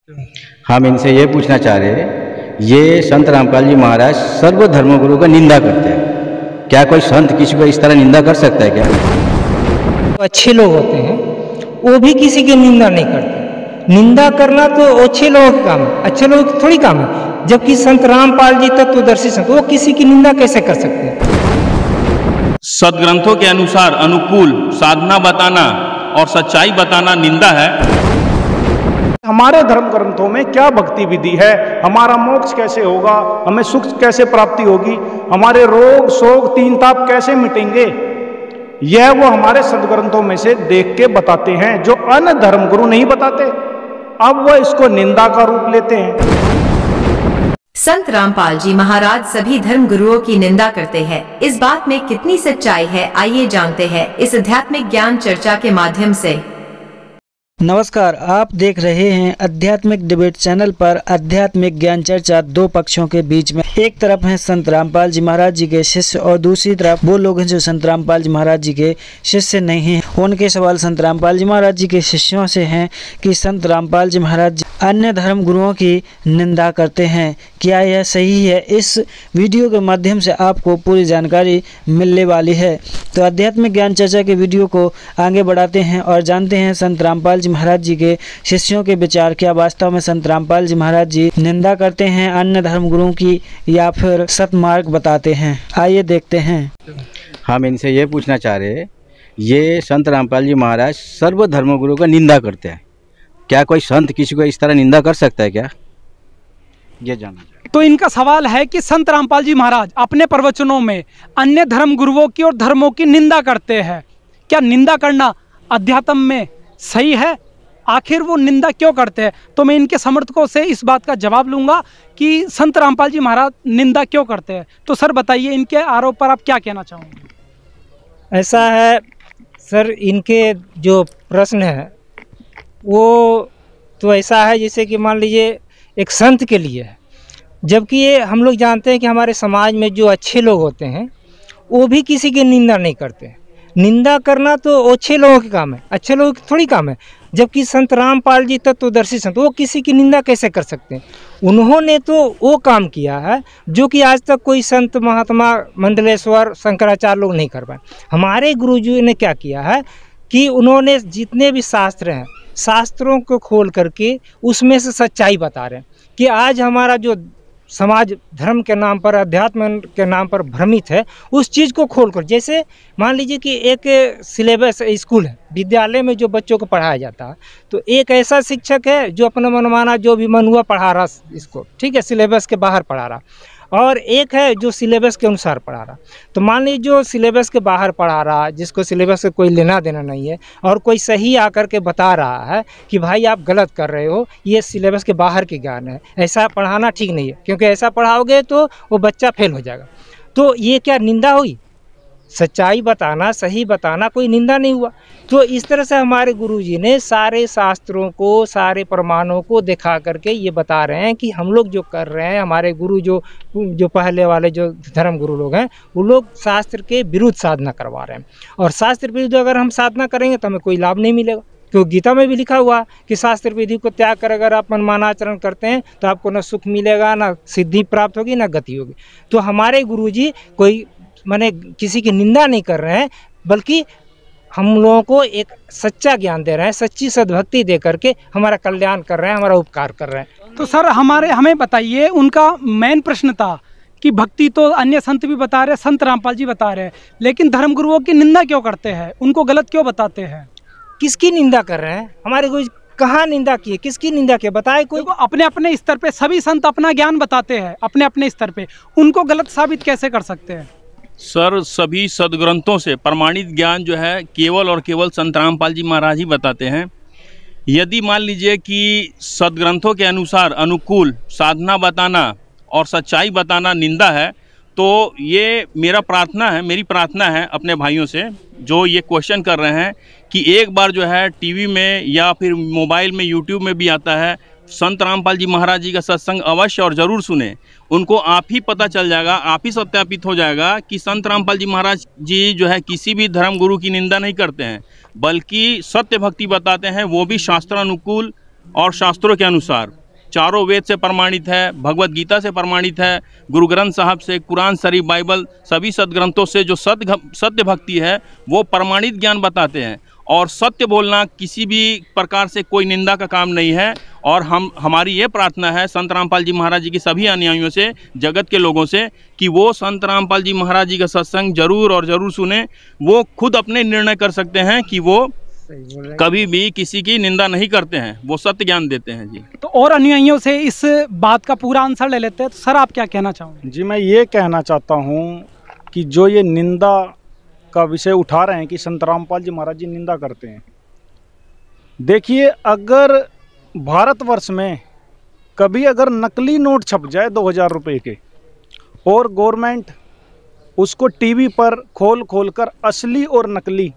हम इनसे ये पूछना चाह रहे हैं, ये संत रामपाल जी महाराज सर्व धर्मगुरु का निंदा करते हैं। क्या कोई संत किसी को इस तरह निंदा कर सकता है क्या? अच्छे लोग होते हैं वो भी किसी की निंदा नहीं करते। निंदा करना तो अच्छे लोगों का काम है, अच्छे लोगों का थोड़ी काम है। जबकि संत रामपाल जी तत्वदर्शी संत, वो किसी की निंदा कैसे कर सकते हैं? सदग्रंथों के अनुसार अनुकूल साधना बताना और सच्चाई बताना निंदा है। हमारे धर्म ग्रंथों में क्या भक्ति विधि है, हमारा मोक्ष कैसे होगा, हमें सुख कैसे प्राप्ति होगी, हमारे रोग शोक तीन ताप कैसे मिटेंगे, यह वो हमारे सदग्रंथों में से देख के बताते हैं, जो अन्य धर्म गुरु नहीं बताते। अब वह इसको निंदा का रूप लेते हैं। संत रामपाल जी महाराज सभी धर्म गुरुओं की निंदा करते हैं। इस बात में कितनी सच्चाई है, आइए जानते हैं इस आध्यात्मिक ज्ञान चर्चा के माध्यम से। नमस्कार, आप देख रहे हैं आध्यात्मिक डिबेट चैनल पर आध्यात्मिक ज्ञान चर्चा। दो पक्षों के बीच में एक तरफ है संत रामपाल जी महाराज जी के शिष्य और दूसरी तरफ वो लोग हैं जो संत रामपाल जी महाराज जी के शिष्य नहीं हैं। उनके सवाल संत रामपाल जी महाराज जी के शिष्यों से हैं कि संत रामपाल जी महाराज जी अन्य धर्म गुरुओं की निंदा करते हैं, क्या यह सही है? इस वीडियो के माध्यम से आपको पूरी जानकारी मिलने वाली है। तो आध्यात्मिक ज्ञान चर्चा के वीडियो को आगे बढ़ाते हैं और जानते हैं संत रामपाल जी महाराज जी के शिष्यों के विचार। क्या वास्तव में संत रामपाल जी महाराज जी निंदा करते हैं अन्य धर्म गुरुओं की या फिर सतमार्ग बताते हैं? आइए देखते हैं। हम इनसे ये पूछना चाह रहे हैं, ये संत रामपाल जी महाराज सर्व धर्मगुरु का निंदा करते हैं। क्या कोई संत किसी को इस तरह निंदा कर सकता है क्या? ये जानना चाहिए। तो इनका सवाल है कि संत रामपाल जी महाराज अपने प्रवचनों में अन्य धर्म गुरुओं की और धर्मों की निंदा करते हैं। क्या निंदा करना अध्यात्म में सही है? आखिर वो निंदा क्यों करते हैं? तो मैं इनके समर्थकों से इस बात का जवाब लूंगा कि संत रामपाल जी महाराज निंदा क्यों करते हैं। तो सर बताइए, इनके आरोप पर आप क्या कहना चाहोगे? ऐसा है सर, इनके जो प्रश्न है वो तो ऐसा है जैसे कि मान लीजिए एक संत के लिए है, जबकि ये हम लोग जानते हैं कि हमारे समाज में जो अच्छे लोग होते हैं वो भी किसी की निंदा नहीं करते। निंदा करना तो अच्छे लोगों के काम है, अच्छे लोगों की थोड़ी काम है। जबकि संत रामपाल जी तत्वदर्शी संत, वो किसी की निंदा कैसे कर सकते हैं? उन्होंने तो वो काम किया है जो कि आज तक कोई संत महात्मा मंडलेश्वर शंकराचार्य लोग नहीं कर पाए। हमारे गुरुजी ने क्या किया है कि उन्होंने जितने भी शास्त्र हैं, शास्त्रों को खोल करके उसमें से सच्चाई बता रहे हैं कि आज हमारा जो समाज धर्म के नाम पर, अध्यात्म के नाम पर भ्रमित है, उस चीज़ को खोल कर, जैसे मान लीजिए कि एक सिलेबस स्कूल है, विद्यालय में जो बच्चों को पढ़ाया जाता है, तो एक ऐसा शिक्षक है जो अपना मनमाना जो भी मन हुआ पढ़ा रहा इसको, ठीक है, सिलेबस के बाहर पढ़ा रहा, और एक है जो सिलेबस के अनुसार पढ़ा रहा। तो मान लीजिए जो सिलेबस के बाहर पढ़ा रहा, जिसको सिलेबस से कोई लेना देना नहीं है, और कोई सही आकर के बता रहा है कि भाई आप गलत कर रहे हो, ये सिलेबस के बाहर की ज्ञान है, ऐसा पढ़ाना ठीक नहीं है, क्योंकि ऐसा पढ़ाओगे तो वो बच्चा फेल हो जाएगा। तो ये क्या निंदा हुई? सच्चाई बताना, सही बताना कोई निंदा नहीं हुआ। तो इस तरह से हमारे गुरुजी ने सारे शास्त्रों को, सारे प्रमाणों को दिखा करके ये बता रहे हैं कि हम लोग जो कर रहे हैं, हमारे गुरु जो पहले वाले जो धर्म गुरु लोग हैं, वो लोग शास्त्र के विरुद्ध साधना करवा रहे हैं। और शास्त्र विरुद्ध अगर हम साधना करेंगे तो हमें कोई लाभ नहीं मिलेगा, क्योंकि गीता में भी लिखा हुआ कि शास्त्र विधि को त्याग कर अगर आप मनमानाचरण करते हैं तो आपको न सुख मिलेगा, न सिद्धि प्राप्त होगी, न गति होगी। तो हमारे गुरुजी कोई माने किसी की निंदा नहीं कर रहे हैं, बल्कि हम लोगों को एक सच्चा ज्ञान दे रहे हैं, सच्ची सद्भक्ति दे करके हमारा कल्याण कर रहे हैं, हमारा उपकार कर रहे हैं। तो सर हमें बताइए, उनका मेन प्रश्न था कि भक्ति तो अन्य संत भी बता रहे हैं, संत रामपाल जी बता रहे हैं, लेकिन धर्म गुरुओं की निंदा क्यों करते हैं? उनको गलत क्यों बताते हैं? किसकी निंदा कर रहे हैं? हमारे गुरु कहाँ निंदा की है, किसकी निंदा की बताए? कोई अपने अपने स्तर पे सभी संत अपना ज्ञान बताते हैं, अपने अपने स्तर पे, उनको गलत साबित कैसे कर सकते हैं? सर सभी सदग्रंथों से प्रमाणित ज्ञान जो है केवल और केवल संत रामपाल जी महाराज ही बताते हैं। यदि मान लीजिए कि सदग्रंथों के अनुसार अनुकूल साधना बताना और सच्चाई बताना निंदा है, तो ये मेरी प्रार्थना है अपने भाइयों से जो ये क्वेश्चन कर रहे हैं कि एक बार जो है टीवी में या फिर मोबाइल में, यूट्यूब में भी आता है, संत रामपाल जी महाराज जी का सत्संग अवश्य और ज़रूर सुने। उनको आप ही पता चल जाएगा, आप ही सत्यापित हो जाएगा कि संत रामपाल जी महाराज जी जो है किसी भी धर्म गुरु की निंदा नहीं करते हैं, बल्कि सत्य भक्ति बताते हैं, वो भी शास्त्रानुकूल और शास्त्रों के अनुसार, चारों वेद से प्रमाणित है, भगवत गीता से प्रमाणित है, गुरु ग्रंथ साहब से, कुरान शरीफ, बाइबल, सभी सदग्रंथों से जो सत्य भक्ति है वो प्रमाणित ज्ञान बताते हैं। और सत्य बोलना किसी भी प्रकार से कोई निंदा का काम नहीं है। और हमारी ये प्रार्थना है संत रामपाल जी महाराज जी के सभी अनुयायियों से, जगत के लोगों से, कि वो संत रामपाल जी महाराज जी का सत्संग जरूर और ज़रूर सुने। वो खुद अपने निर्णय कर सकते हैं कि वो कभी भी किसी की निंदा नहीं करते हैं, वो सत्य ज्ञान देते हैं जी। तो और अनुयायियों से इस बात का पूरा आंसर ले लेते हैं। तो सर आप क्या कहना चाहोगे? जी, मैं ये कहना चाहता हूँ कि जो ये निंदा का विषय उठा रहे हैं कि संत रामपाल जी महाराज जी निंदा करते हैं, देखिए, अगर भारतवर्ष में कभी अगर नकली नोट छप जाए 2000 रुपये के और गवर्नमेंट उसको टीवी पर खोल कर असली और नकली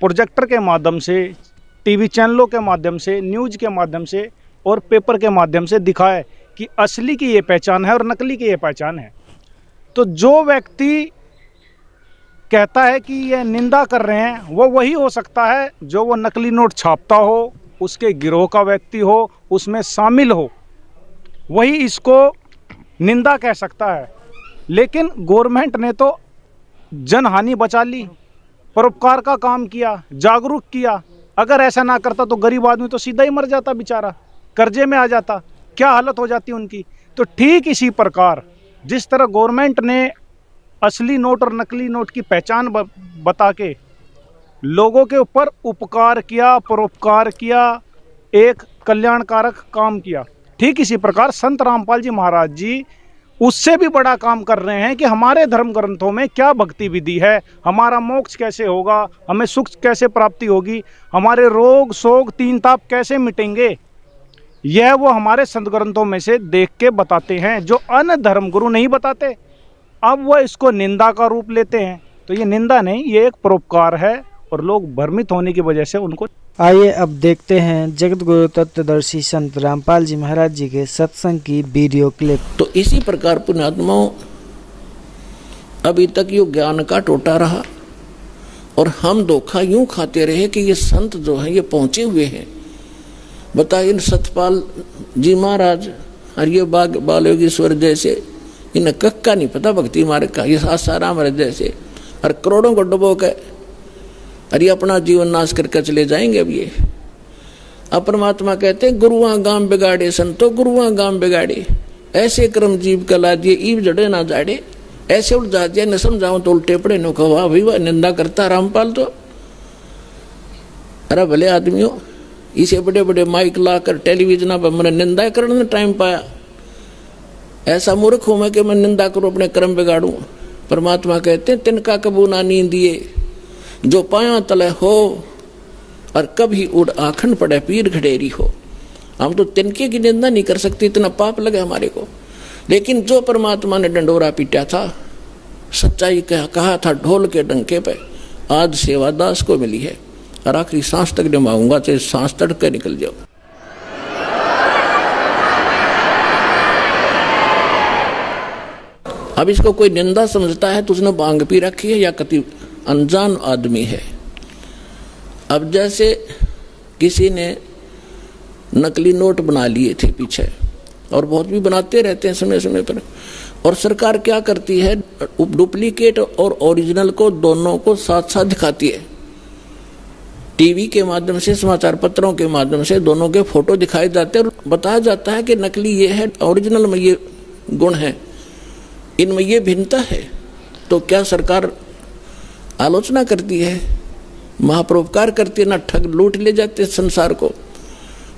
प्रोजेक्टर के माध्यम से, टीवी चैनलों के माध्यम से, न्यूज़ के माध्यम से और पेपर के माध्यम से दिखाए कि असली की ये पहचान है और नकली की ये पहचान है, तो जो व्यक्ति कहता है कि ये निंदा कर रहे हैं वो वही हो सकता है जो वो नकली नोट छापता हो, उसके गिरोह का व्यक्ति हो, उसमें शामिल हो, वही इसको निंदा कह सकता है। लेकिन गवर्नमेंट ने तो जनहानि बचा ली, परोपकार का काम किया, जागरूक किया। अगर ऐसा ना करता तो गरीब आदमी तो सीधा ही मर जाता बेचारा, कर्जे में आ जाता, क्या हालत हो जाती उनकी। तो ठीक इसी प्रकार जिस तरह गवर्नमेंट ने असली नोट और नकली नोट की पहचान बता के लोगों के ऊपर उपकार किया, परोपकार किया, एक कल्याणकारक काम किया, ठीक इसी प्रकार संत रामपाल जी महाराज जी उससे भी बड़ा काम कर रहे हैं कि हमारे धर्म ग्रंथों में क्या भक्ति विधि है, हमारा मोक्ष कैसे होगा, हमें सुख कैसे प्राप्ति होगी, हमारे रोग शोक तीन ताप कैसे मिटेंगे, यह वो हमारे संत ग्रंथों में से देख के बताते हैं, जो अन्य धर्म गुरु नहीं बताते। अब वह इसको निंदा का रूप लेते हैं, तो ये निंदा नहीं, ये एक परोपकार है और लोग भ्रमित होने की वजह से उनको। आइए अब देखते हैं जगत गुरु तत्वदर्शी संत रामपाल जी महाराज जी के सत्संग की वीडियो क्लिप। तो इसी प्रकार पुण्यात्माओं, अभी तक यो ज्ञान का टोटा रहा और हम धोखा यूं खाते रहे कि ये संत जो हैं ये पहुंचे हुए हैं। बता, इन सतपाल जी महाराज और ये बाल योगेश्वर जैसे, इन्हें कक्का नहीं पता भक्ति मार्ग का, ये सासाराम महाराज जैसे और करोड़ों को डुबो के अरे अपना जीवन नाश करके चले जाएंगे। अब ये अब परमात्मा कहते हैं गुरुआ गाम बिगाड़े संतो गुरुआ गाम बिगाड़े, ऐसे कर्म जीव कला दिए ईव जड़े ना जाड़े, ऐसे उलझा दिया न समझाओ तो उल्टे पड़े नो कहा भाई वह निंदा करता रामपाल तो। अरे भले आदमियों, इसे बड़े बड़े माइक लाकर टेलीविजन पर मैंने निंदा करने टाइम पाया, ऐसा मूर्ख हूं मैं कि मैं निंदा करूं, अपने कर्म बिगाड़ूं। परमात्मा कहते हैं तिनका कबू ना नींद दिए जो पाया तले हो और कभी उड़ आखंड पड़े पीर घड़ेरी हो। हम तो तिनके की निंदा नहीं कर सकते, इतना पाप लगे हमारे को। लेकिन जो परमात्मा ने डंडोरा पीटा था, सच्चाई कहा था ढोल के डंके पे, आज सेवा दास को मिली है और आखिरी सांस तक निभाऊंगा, चाहे सांस तड़के निकल जाओ। अब इसको कोई निंदा समझता है तो उसने भांग पी रखी है या कति अनजान आदमी है। अब जैसे किसी ने नकली नोट बना लिए थे पीछे, और बहुत भी बनाते रहते हैं समय समय पर, और सरकार क्या करती है, डुप्लीकेट और ओरिजिनल को दोनों को साथ साथ दिखाती है। टीवी के माध्यम से, समाचार पत्रों के माध्यम से दोनों के फोटो दिखाए जाते हैं और बताया जाता है कि नकली ये है, ओरिजिनल में ये गुण है, इनमें ये भिन्नता है। तो क्या सरकार आलोचना करती है, महापरोपकार करती है, ना ठग लूट ले जाते संसार को।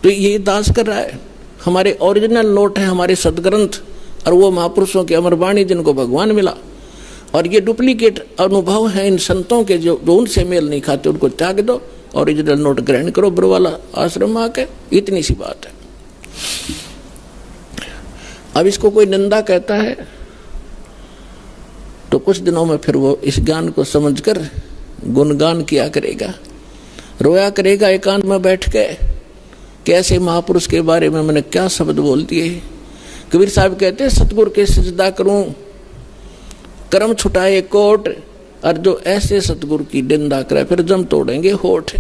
तो ये दास कर रहा है। हमारे ओरिजिनल नोट है हमारे सदग्रंथ और वो महापुरुषों की अमरवाणी जिनको भगवान मिला, और ये डुप्लीकेट अनुभव है इन संतों के जो उनसे मेल नहीं खाते, उनको त्याग दो, ओरिजिनल नोट ग्रहण करो बुरवाला आश्रम में आके। इतनी सी बात है। अब इसको कोई निंदा कहता है तो कुछ दिनों में फिर वो इस ज्ञान को समझकर गुणगान किया करेगा, रोया करेगा एकांत में बैठ के, कैसे महापुरुष के बारे में मैंने क्या शब्द बोल दिए। कबीर साहब कहते हैं सतगुरु के सिजदा करूं कर्म छुटाए कोट, और जो ऐसे सतगुरु की निंदा करे फिर जम तोड़ेंगे होठ।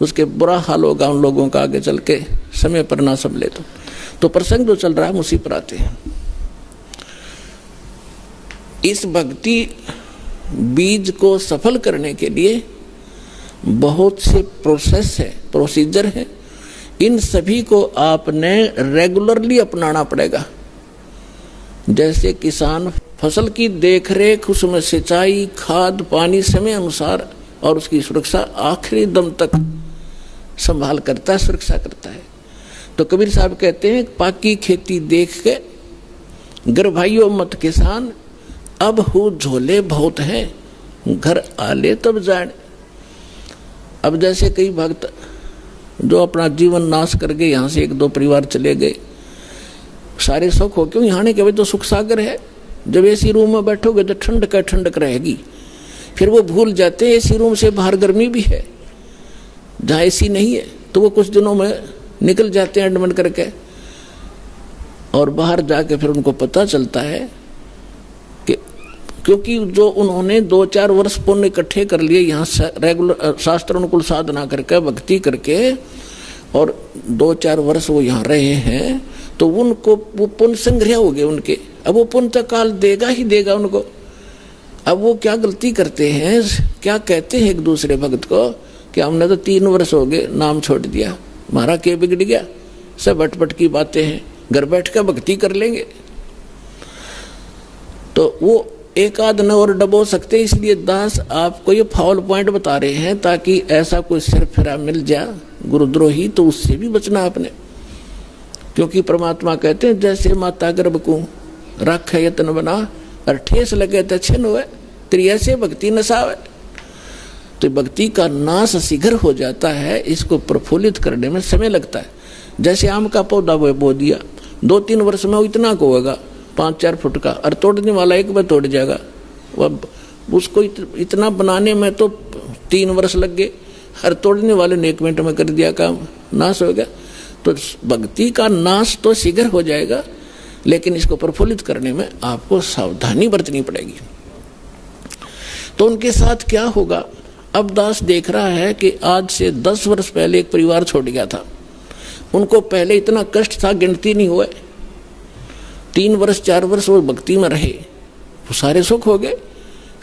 उसके बुरा हाल होगा उन लोगों का आगे चल के समय पर ना संभले तो प्रसंग जो चल रहा है उसी पर आते हैं। इस भक्ति बीज को सफल करने के लिए बहुत से प्रोसेस है, प्रोसीजर है। इन सभी को आपने रेगुलरली अपनाना पड़ेगा। जैसे किसान फसल की देखरेख, उसमें सिंचाई, खाद, पानी समय अनुसार और उसकी सुरक्षा आखिरी दम तक संभाल करता है, सुरक्षा करता है। तो कबीर साहब कहते हैं, पाकी खेती देख के गर भाइयों मत किसान, अब हो झोले बहुत हैं, घर आले तब जान। अब जैसे कई भक्त जो अपना जीवन नाश करके यहाँ से 1-2 परिवार चले गए, सारे सुख हो क्यों, यहाँ ने कभी तो सुख सागर है। जब एसी रूम में बैठोगे तो ठंड का ठंडक रहेगी, फिर वो भूल जाते हैं एसी रूम से बाहर गर्मी भी है। जहाँ एसी नहीं है तो वो कुछ दिनों में निकल जाते हैं एडमिट करके, और बाहर जाके फिर उनको पता चलता है कि क्योंकि जो उन्होंने 2-4 वर्ष पुण्य इकट्ठे कर लिए यहाँ रेगुलर शास्त्र अनुकूल साधना करके, भक्ति करके, और 2-4 वर्ष वो यहाँ रहे हैं, तो उनको वो पुण्य संग्रह हो गए उनके। अब वो पुण्य काल देगा ही देगा उनको। अब वो क्या गलती करते हैं, क्या कहते हैं एक दूसरे भक्त को कि हमने तो 3 वर्ष हो गए नाम छोड़ दिया, हमारा क्या बिगड़ गया, सब अटपट की बातें हैं, घर बैठ कर भक्ति कर लेंगे। तो वो एक आध न और डबो सकते, इसलिए दास आपको ये फाउल पॉइंट बता रहे हैं ताकि ऐसा कोई सिर फिरा मिल जाए गुरुद्रोही तो उससे भी बचना आपने। क्योंकि परमात्मा कहते हैं, जैसे माता गर्भ को रख यत्न बना और ठेस लगे तो छिन्न हुए, तेरी ऐसे भक्ति नसावे। तो भक्ति का नाश शीघ्र हो जाता है, इसको प्रफुल्लित करने में समय लगता है। जैसे आम का पौधा वो बो दिया, 2-3 वर्ष में वो इतना को होगा 5-4 फुट का, और तोड़ने वाला एक बार तोड़ जाएगा। वह उसको इतना बनाने में तो 3 वर्ष लग गए, हर तोड़ने वाले ने 1 मिनट में कर दिया काम, नाश हो गया। तो भक्ति का नाश तो शीघ्र हो जाएगा, लेकिन इसको प्रफुल्लित करने में आपको सावधानी बरतनी पड़ेगी। तो उनके साथ क्या होगा, अब दास देख रहा है कि आज से 10 वर्ष पहले एक परिवार छोड़ गया था। उनको पहले इतना कष्ट था, गिनती नहीं हुए। 3 वर्ष 4 वर्ष वो भक्ति में रहे, वो सारे सुख हो गए,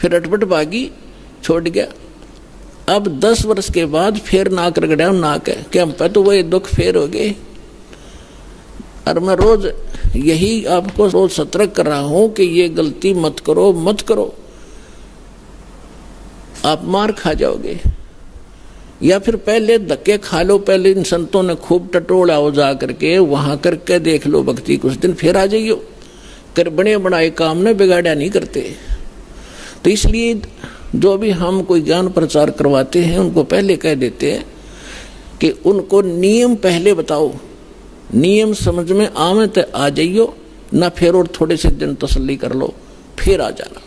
फिर अटपट भागी, छोड़ गया। अब 10 वर्ष के बाद फिर नाक रगड़ा, नाक है कि हम पे तो वही दुख फेर हो गए। और मैं रोज यही आपको रोज सतर्क कर रहा हूं कि ये गलती मत करो, मत करो, आप मार खा जाओगे। या फिर पहले धक्के खा लो, पहले इन संतों ने खूब टटोला हो जा करके, वहां करके देख लो भक्ति, कुछ दिन फिर आ जाइयो। कर बने बनाए काम ने बिगाड़ा नहीं करते। तो इसलिए जो भी हम कोई ज्ञान प्रचार करवाते हैं उनको पहले कह देते हैं कि उनको नियम पहले बताओ, नियम समझ में आवे तो आ जाइयो, ना फिर और थोड़े से दिन तसल्ली कर लो, फिर आ जाना।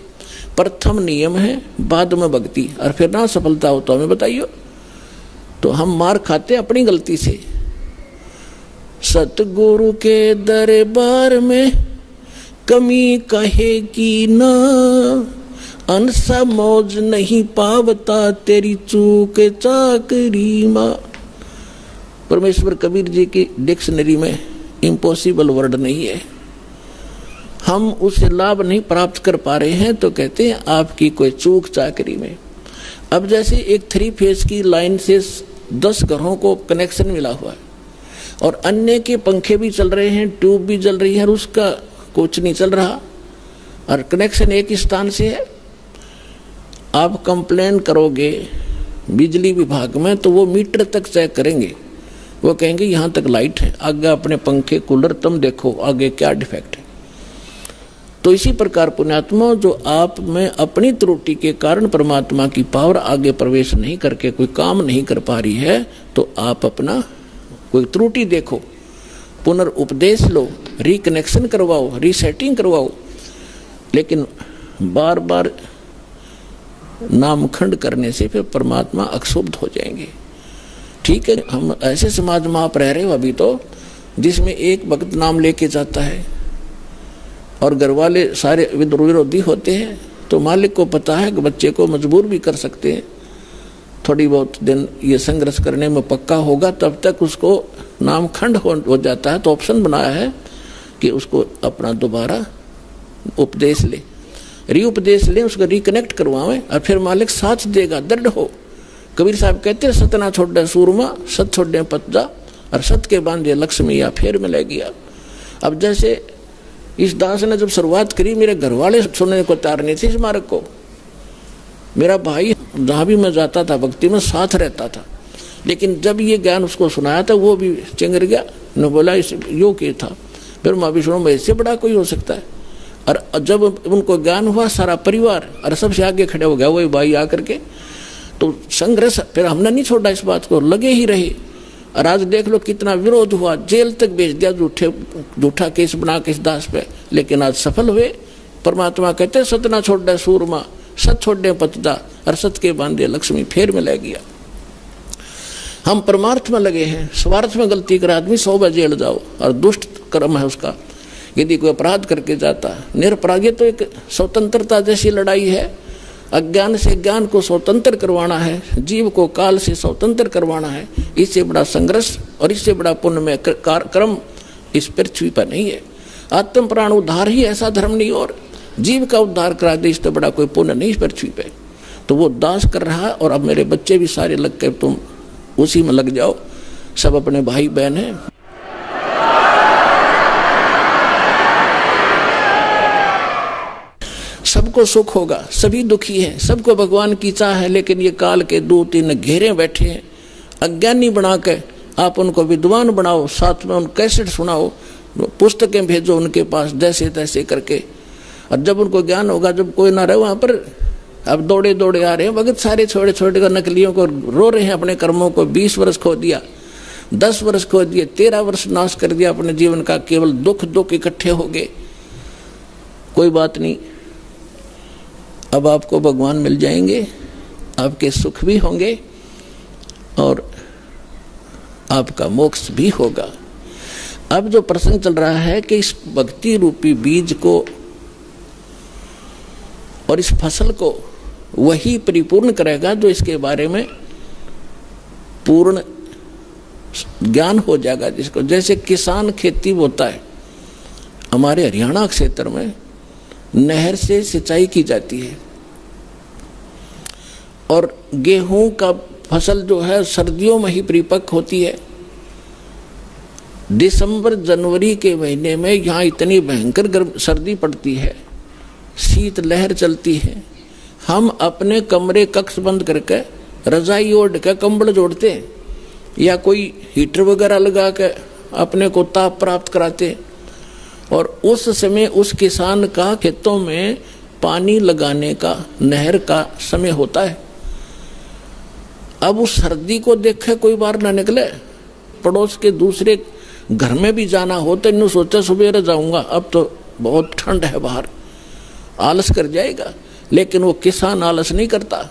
प्रथम नियम है, बाद में भक्ति, और फिर ना सफलता हो तो हमें बताइयो। तो हम मार खाते अपनी गलती से। सतगुरु के दरबार में कमी कहेगी ना, अनसा मौज नहीं पावता तेरी चूक चाकरी माँ। परमेश्वर कबीर जी की डिक्शनरी में इम्पॉसिबल वर्ड नहीं है, हम उससे लाभ नहीं प्राप्त कर पा रहे हैं तो कहते हैं आपकी कोई चूक चाकरी में। अब जैसे एक 3 फेज की लाइन से 10 घरों को कनेक्शन मिला हुआ है और अन्य के पंखे भी चल रहे हैं, ट्यूब भी जल रही है, और उसका कुछ नहीं चल रहा, और कनेक्शन एक स्थान से है। आप कंप्लेन करोगे बिजली विभाग में तो वो मीटर तक चेक करेंगे, वो कहेंगे यहाँ तक लाइट है, आगे अपने पंखे कूलर तुम देखो आगे क्या डिफेक्ट है। तो इसी प्रकार पुण्यात्मा, जो आप में अपनी त्रुटि के कारण परमात्मा की पावर आगे प्रवेश नहीं करके कोई काम नहीं कर पा रही है, तो आप अपना कोई त्रुटि देखो, पुनर्उपदेश लो, रिकनेक्शन करवाओ, रीसेटिंग करवाओ। लेकिन बार बार नामखंड करने से फिर परमात्मा अक्षुब्ध हो जाएंगे। ठीक है, हम ऐसे समाज में आप रह रहे हो अभी तो, जिसमें एक भक्त नाम लेके जाता है और घर वाले सारे विरोधी होते हैं, तो मालिक को पता है कि बच्चे को मजबूर भी कर सकते हैं, थोड़ी बहुत दिन ये संघर्ष करने में पक्का होगा, तब तक उसको नामखंड हो जाता है। तो ऑप्शन बनाया है कि उसको अपना दोबारा उपदेश ले, रीउपदेश ले, उसको रिकनेक्ट करवाएं और फिर मालिक साथ देगा, दृढ़ हो। कबीर साहब कहते हैं सत ना छोड़े सूरमा, सत छोड़े पतजा, और सत के बांधे लक्ष्मी या फिर मिले गया। अब जैसे इस दास ने जब शुरुआत करी, मेरे घर वाले सुनने को तैयार नहीं थे इस मार्ग को। मेरा भाई जहाँ भी मैं जाता था भक्ति में साथ रहता था, लेकिन जब ये ज्ञान उसको सुनाया था वो भी चिंगर गया, न बोला इस योग ये था। फिर माँ विष्णु में इससे बड़ा कोई हो सकता है। और जब उनको ज्ञान हुआ सारा परिवार और सबसे आगे खड़े हो गया वही भाई आकर के, तो संघर्ष फिर हमने नहीं छोड़ा, इस बात को लगे ही रहे। और आज देख लो कितना विरोध हुआ, जेल तक भेज दिया झूठा केस बना के इस दास पे, लेकिन आज सफल हुए। परमात्मा कहते सत ना छोड़े सूरमा, सत छोड़े पतदा, और सत के बांधे लक्ष्मी फिर मिले गया। हम परमार्थ में लगे हैं, स्वार्थ में गलती कर आदमी 100 बार जेल जाओ, और दुष्ट कर्म है उसका। यदि कोई अपराध करके जाता है निरपराध, ये तो एक स्वतंत्रता जैसी लड़ाई है। अज्ञान से ज्ञान को स्वतंत्र करवाना है, जीव को काल से स्वतंत्र करवाना है। इससे बड़ा संघर्ष और इससे बड़ा पुण्य में कर्म इस पृथ्वी पर नहीं है। आत्म प्राण उद्धार ही ऐसा धर्म नहीं, और जीव का उद्धार करा दे इससे बड़ा कोई पुण्य नहीं इस पृथ्वी पे। तो वो दास कर रहा है, और अब मेरे बच्चे भी सारे लग कर तुम उसी में लग जाओ, सब अपने भाई बहन हैं। सबको सुख होगा, सभी दुखी हैं, सबको भगवान की चाह है, लेकिन ये काल के 2-3 घेरे बैठे हैं। अज्ञानी बना के आप उनको विद्वान बनाओ, साथ में उन कैसेट सुनाओ, पुस्तकें भेजो उनके पास जैसे तैसे करके। और जब उनको ज्ञान होगा, जब कोई ना रहे वहाँ पर, अब दौड़े दौड़े आ रहे हैं भगत सारे छोटे छोटे का नकलियों को रो रहे हैं अपने कर्मों को। 20 वर्ष खो दिया, 10 वर्ष खो दिए, 13 वर्ष नाश कर दिया अपने जीवन का, केवल दुख इकट्ठे हो गए। कोई बात नहीं, अब आपको भगवान मिल जाएंगे, आपके सुख भी होंगे और आपका मोक्ष भी होगा। अब जो प्रसंग चल रहा है कि इस भक्ति रूपी बीज को और इस फसल को वही परिपूर्ण करेगा जो इसके बारे में पूर्ण ज्ञान हो जाएगा जिसको। जैसे किसान खेती बोता है, हमारे हरियाणा क्षेत्र में नहर से सिंचाई की जाती है, और गेहूं का फसल जो है सर्दियों में ही परिपक्व होती है। दिसंबर जनवरी के महीने में यहाँ इतनी भयंकर गर्म सर्दी पड़ती है, शीत लहर चलती है। हम अपने कमरे कक्ष बंद करके रजाई ओढ़ के कंबल जोड़ते हैं, या कोई हीटर वगैरह लगा के अपने को ताप प्राप्त कराते। और उस समय उस किसान का खेतों में पानी लगाने का नहर का समय होता है। अब उस सर्दी को देखे कोई बाहर ना निकले, पड़ोस के दूसरे घर में भी जाना हो तो इन्होंने सोचा सुबह जाऊंगा, अब तो बहुत ठंड है बाहर, आलस कर जाएगा। लेकिन वो किसान आलस नहीं करता।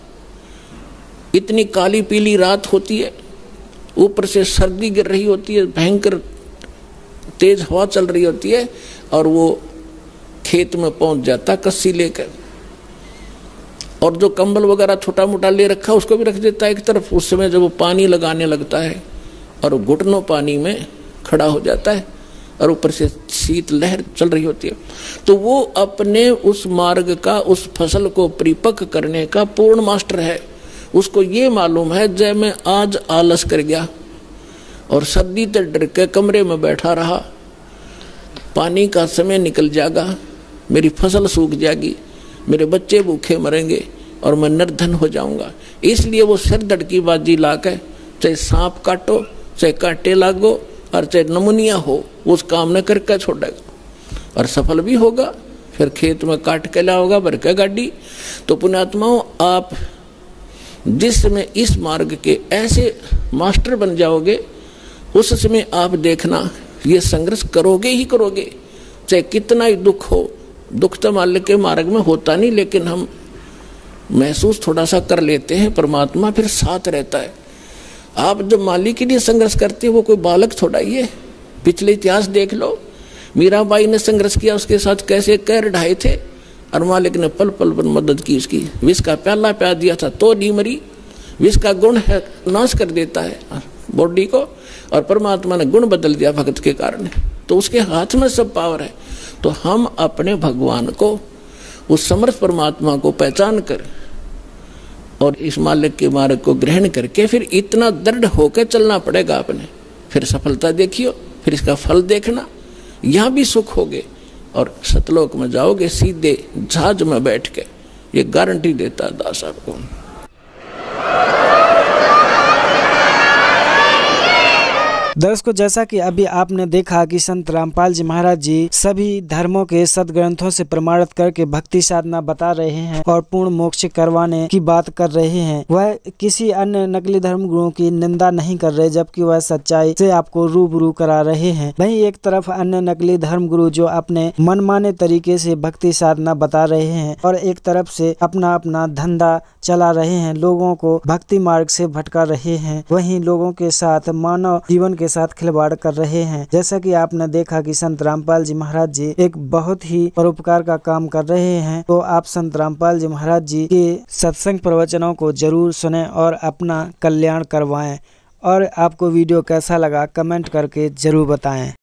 इतनी काली पीली रात होती है, ऊपर से सर्दी गिर रही होती है, भयंकर तेज हवा चल रही होती है, और वो खेत में पहुंच जाता कस्सी लेकर, और जो कंबल वगैरह छोटा मोटा ले रखा उसको भी रख देता है एक तरफ। उस समय जब वो पानी लगाने लगता है और घुटनों पानी में खड़ा हो जाता है, और ऊपर से शीत लहर चल रही होती है, तो वो अपने उस मार्ग का, उस फसल को परिपक्व करने का पूर्ण मास्टर है। उसको ये मालूम है जब मैं आज आलस कर गया और सर्दी से डर के कमरे में बैठा रहा, पानी का समय निकल जाएगा, मेरी फसल सूख जाएगी, मेरे बच्चे भूखे मरेंगे और मैं निर्धन हो जाऊंगा। इसलिए वो सिर धड़की बाजी ला के, चाहे सांप काटो, चाहे कांटे लागो, और चाहे नमुनिया हो, उस काम ने करके छोड़ेगा और सफल भी होगा। फिर खेत में काट के लाओगा भर के गाड़ी। तो पुण्यात्माओं, आप जिस समय इस मार्ग के ऐसे मास्टर बन जाओगे, उस समय आप देखना ये संघर्ष करोगे ही करोगे, चाहे कितना ही दुख हो। दुख तो मान के मार्ग में होता नहीं, लेकिन हम महसूस थोड़ा सा कर लेते हैं, परमात्मा फिर साथ रहता है। आप जब मालिक के लिए संघर्ष करते हो, वो कोई बालक थोड़ा ही है। पिछले इतिहास देख लो, मीराबाई ने संघर्ष किया, उसके साथ कैसे कैर ढाए थे, और मालिक ने पल पल पर मदद की उसकी। विष का प्याला प्यार दिया था तो नहीं मरी, विष का गुण है, नाश कर देता है बॉडी को, और परमात्मा ने गुण बदल दिया भक्त के कारण, तो उसके हाथ में सब पावर है। तो हम अपने भगवान को, उस समर्थ परमात्मा को पहचान कर और इस मालिक के मार्ग को ग्रहण करके फिर इतना दृढ़ होकर चलना पड़ेगा अपने। फिर सफलता देखियो, फिर इसका फल देखना, यहाँ भी सुख होगे और सतलोक में जाओगे सीधे जहाज में बैठ के, ये गारंटी देता है दास आपको। दर्शकों, जैसा कि अभी आपने देखा कि संत रामपाल जी महाराज जी सभी धर्मों के सदग्रंथों से प्रमाणित करके भक्ति साधना बता रहे हैं और पूर्ण मोक्ष करवाने की बात कर रहे हैं। वह किसी अन्य नकली धर्म गुरुओं की निंदा नहीं कर रहे, जबकि वह सच्चाई से आपको रूबरू करा रहे हैं। वहीं एक तरफ अन्य नकली धर्म गुरु जो अपने मनमाने तरीके से भक्ति साधना बता रहे हैं और एक तरफ से अपना अपना धंधा चला रहे हैं, लोगों को भक्ति मार्ग से भटका रहे हैं, वहीं लोगों के साथ मानव जीवन के साथ खिलवाड़ कर रहे हैं। जैसा कि आपने देखा कि संत रामपाल जी महाराज जी एक बहुत ही परोपकार का काम कर रहे हैं, तो आप संत रामपाल जी महाराज जी के सत्संग प्रवचनों को जरूर सुनें और अपना कल्याण करवाएं। और आपको वीडियो कैसा लगा कमेंट करके जरूर बताएं।